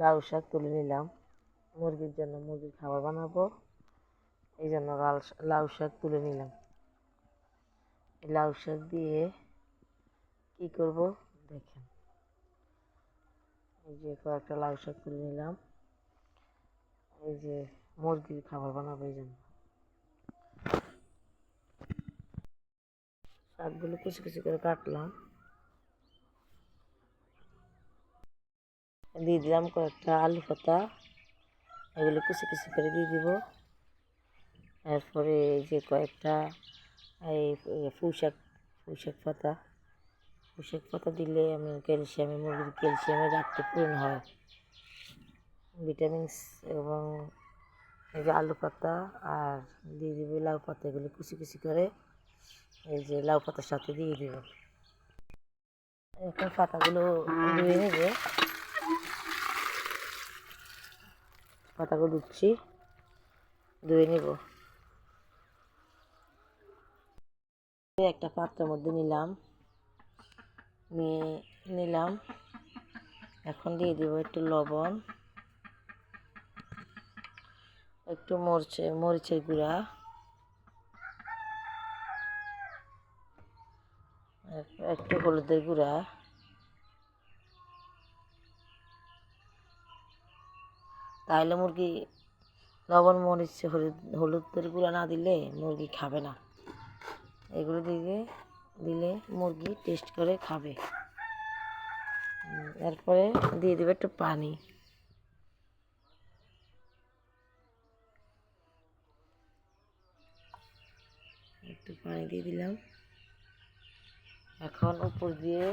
লাউ শাক তুলে নিলাম মুরগির জন্য, মুরগির খাবার বানাবো, এই জন্য লাউ শাক তুলে নিলাম। এই লাউ শাক দিয়ে কি করব দেখেন। এই যে কয়েকটা লাউ শাক তুলে নিলাম, এই যে মুরগির খাবার বানাবো, এই জন্য শাকগুলো কুচি কুচি করে কাটলাম, দিয়ে দিলাম কয়েকটা আলু পাতা, এগুলো কুচি কুচি করে দিয়ে দিব। এরপরে এই যে কয়েকটা এই পুঁইশাক পাতা দিলে মুরগির ক্যালসিয়ামের ঘাটতি পূরণ হয়, ভিটামিনস। এবং এই যে আলু পাতা আর দিয়ে দিব লাউ পাতা, এগুলো কুচি কুচি করে এই যে লাউ পাতার সাথে দিয়ে দিব। এখন পাতাগুলো ধুয়ে নেব, পাতাগুলো ধুয়ে নেব। একটা পাত্রের মধ্যে নিলাম, এখন দিয়ে দিব একটু লবণ, একটু মরিচের গুঁড়া, একটু হলুদের গুঁড়া, তাহলে মুরগি লবণ মরিচ হলুদের গুঁড়া না দিলে মুরগি খাবে না। এগুলো দিলে মুরগি টেস্ট করে খাবে। এরপরে দিয়ে দেবে একটু পানি, দিয়ে দিলাম। এখন উপর দিয়ে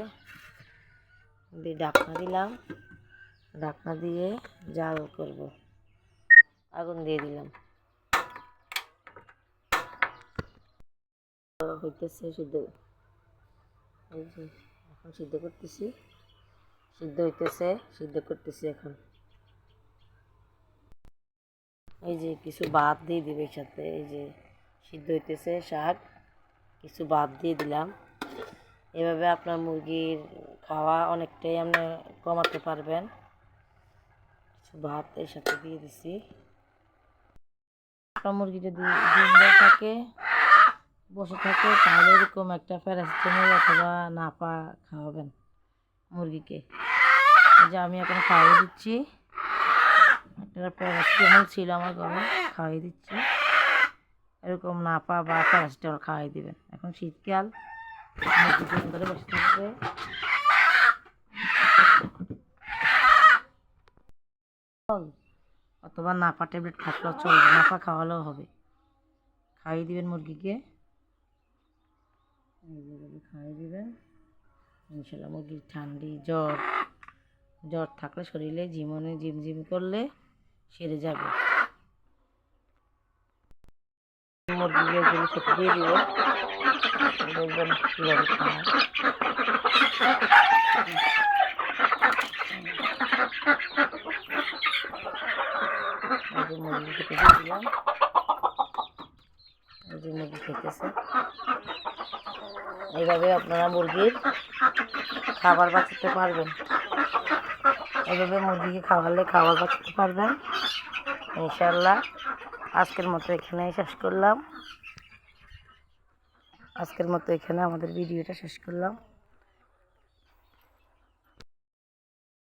ঢাকনা দিয়ে জাল করব, আগুন দিয়ে দিলাম। হইতেছে সিদ্ধ, এই যে এখন সিদ্ধ করতেছি এখন। এই যে কিছু ভাত দিয়ে দিবে সাথে, এই যে সিদ্ধ হইতেছে শাক, কিছু ভাত দিয়ে দিলাম। এভাবে আপনার মুরগির খাওয়া অনেকটাই আপনি কমাতে পারবেন। কিছু ভাত এর সাথে দিয়ে দিছি। আপনার মুরগি যদি বসে থাকে তাহলে এরকম একটা প্যারাসিটামল অথবা নাপা খাওয়াবেন মুরগিকে। যে আমি এখন খাওয়াই দিচ্ছি, একটা প্যারাসিটামল ছিল আমার ঘরে, খাওয়াই দিচ্ছি। এরকম নাপা বা প্যারাসিটামল খাওয়াই দিবেন। এখন শীতকাল, মুরগি ধরে বসে থাকবে। অথবা নাপা ট্যাবলেট থাকলেও চলবে, নাপা খাওয়ালেও হবে। খাইয়ে দিবেন মুরগিকে, খাইয়ে দিবেন। ইনশাল্লাহ মুরগির জ্বর থাকলে শরীরে ঝিমঝিম করলে সেরে যাবে। মুরগিগুলো খেতে দিয়ে দিব, দেখবেন কীভাবে খায়। মুরগি খেতে দিয়ে দিলাম, মুরগি খেতেছে। এইভাবে আপনারা মুরগির খাবার বাঁচাতে পারবেন, এইভাবে মুরগিকে খাবার বাঁচাতে পারবেন ইনশাল্লাহ। আজকের মতো এখানেই শেষ করলাম, আমাদের ভিডিওটা শেষ করলাম।